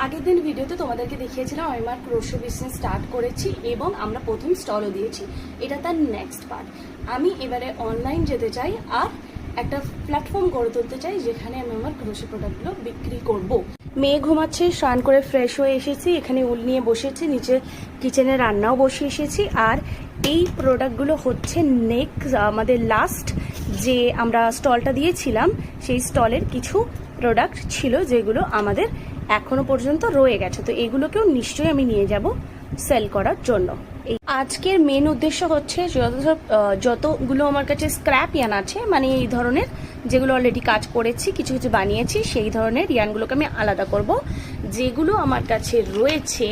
আগের দিন ভিডিওতে তোমাদেরকে দেখিয়েছিলাম আমি আমার ক্রোশো বিজনেস স্টার্ট করেছি এবং আমরা প্রথম স্টলও দিয়েছি। এটা তার নেক্সট পার্ট। আমি এবারে অনলাইন যেতে চাই আর একটা প্ল্যাটফর্ম গড়ে তুলতে চাই যেখানে আমি আমার ক্রোশো প্রোডাক্টগুলো বিক্রি করব। মেয়ে ঘুমাচ্ছে, স্নান করে ফ্রেশ হয়ে এসেছি, এখানে উল নিয়ে বসেছি, নিচে কিচেনে রান্নাও বসে এসেছি। আর এই প্রোডাক্টগুলো হচ্ছে নেক্সট আমাদের লাস্ট যে আমরা স্টলটা দিয়েছিলাম সেই স্টলের কিছু প্রোডাক্ট ছিল যেগুলো আমাদের এখনো পর্যন্ত রয়ে গেছে। তো এগুলোকেও নিশ্চয়ই আমি নিয়ে যাব সেল করার জন্য। এই আজকের মেন উদ্দেশ্য হচ্ছে যতগুলো আমার কাছে স্ক্র্যাপ ইয়ান আছে, মানে এই ধরনের যেগুলো অলরেডি কাজ করেছি, কিছু কিছু বানিয়েছি, সেই ধরনের ইয়ানগুলোকে আমি আলাদা করব। যেগুলো আমার কাছে রয়েছে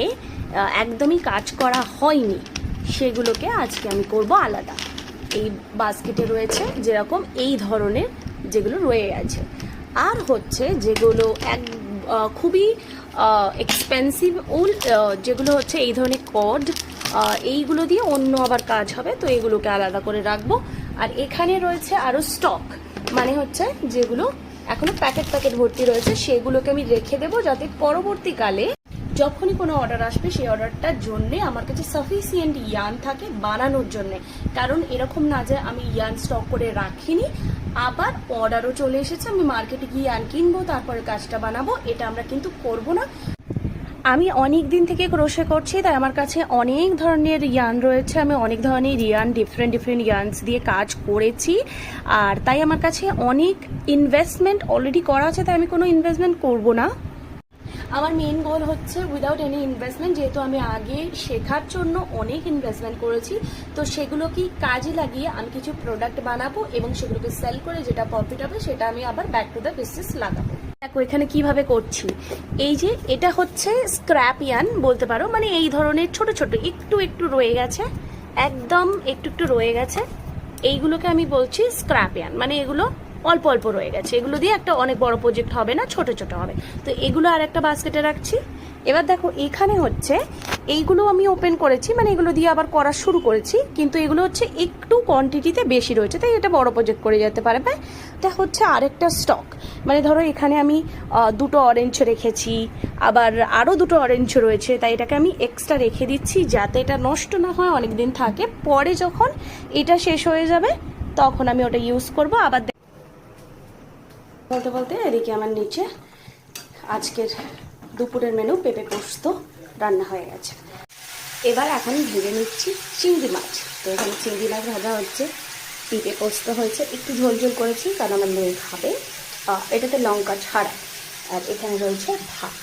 একদমই কাজ করা হয়নি সেগুলোকে আজকে আমি করব আলাদা। এই বাস্কেটে রয়েছে যেরকম এই ধরনের যেগুলো রয়ে গেছে, আর হচ্ছে যেগুলো খুবই এক্সপেন্সিভ উল, যেগুলো হচ্ছে এই ধরনের কর্ড, এইগুলো দিয়ে অন্য আবার কাজ হবে, তো এগুলোকে আলাদা করে রাখবো। আর এখানে রয়েছে আরও স্টক, মানে হচ্ছে যেগুলো এখনো প্যাকেট ভর্তি রয়েছে সেগুলোকে আমি রেখে দেবো, যাতে পরবর্তীকালে যখনই কোনো অর্ডার আসবে সেই অর্ডারটার জন্যে আমার কাছে সাফিসিয়েন্ট ইয়ান থাকে বানানোর জন্যে। কারণ এরকম না যে আমি ইয়ান স্টক করে রাখিনি, আবার অর্ডারও চলে এসেছে, আমি মার্কেটে গিয়ে ইয়ান কিনবো তারপরে কাজটা বানাবো, এটা আমরা কিন্তু করব না। আমি অনেক দিন থেকে ক্রোশে করছি, তাই আমার কাছে অনেক ধরনের ইয়ান রয়েছে, আমি অনেক ধরনের ইয়ান ডিফারেন্ট ইয়ানস দিয়ে কাজ করেছি, আর তাই আমার কাছে অনেক ইনভেস্টমেন্ট অলরেডি করা আছে, তাই আমি কোনো ইনভেস্টমেন্ট করব না। আমার মেন গোল হচ্ছে উইদাউট এনি ইনভেস্টমেন্ট, যেহেতু আমি আগে শেখার জন্য অনেক ইনভেস্টমেন্ট করেছি, তো সেগুলোকে কাজে লাগিয়ে আমি কিছু প্রোডাক্ট বানাবো এবং সেগুলোকে সেল করে যেটা প্রফিট হবে সেটা আমি আবার ব্যাক টু দ্য বিজনেস লাগাবো। দেখো এখানে কিভাবে করছি, এই যে এটা হচ্ছে স্ক্র্যাপ ইয়ান বলতে পারো, মানে এই ধরনের ছোট ছোট একটু রয়ে গেছে, একদম একটু রয়ে গেছে, এইগুলোকে আমি বলছি স্ক্র্যাপ ইয়ান, মানে এগুলো অল্প রয়ে গেছে, এগুলো দিয়ে একটা অনেক বড় প্রজেক্ট হবে না, ছোট হবে। তো এগুলো আর একটা বাস্কেটে রাখছি। এবার দেখো এখানে হচ্ছে এইগুলো আমি ওপেন করেছি, মানে এগুলো দিয়ে আবার করা শুরু করেছি, কিন্তু এগুলো হচ্ছে একটু কোয়ান্টিটিতে বেশি রয়েছে, তাই এটা বড় প্রজেক্ট করে যেতে পারবে। এটা হচ্ছে আরেকটা স্টক, মানে ধরো এখানে আমি দুটো অরেঞ্জ রেখেছি, আবার আরও দুটো অরেঞ্জ রয়েছে, তাই এটাকে আমি এক্সট্রা রেখে দিচ্ছি যাতে এটা নষ্ট না হয়, অনেক দিন থাকে, পরে যখন এটা শেষ হয়ে যাবে তখন আমি ওটা ইউজ করব। আবার বলতে এদিকে আমার নিচে আজকের দুপুরের মেনু পেঁপে পোস্ত রান্না হয়ে গেছে। এবার এখন ভেজে নিচ্ছি চিংড়ি মাছ। তো এখানে চিংড়ি মাছ ভাজা হচ্ছে, পেঁপে পোস্ত হয়েছে, একটু ঝোল করেছি কারণ আমার মেয়ে খাবে, এটাতে লঙ্কা ছাড়া, আর এখানে রয়েছে ভাত।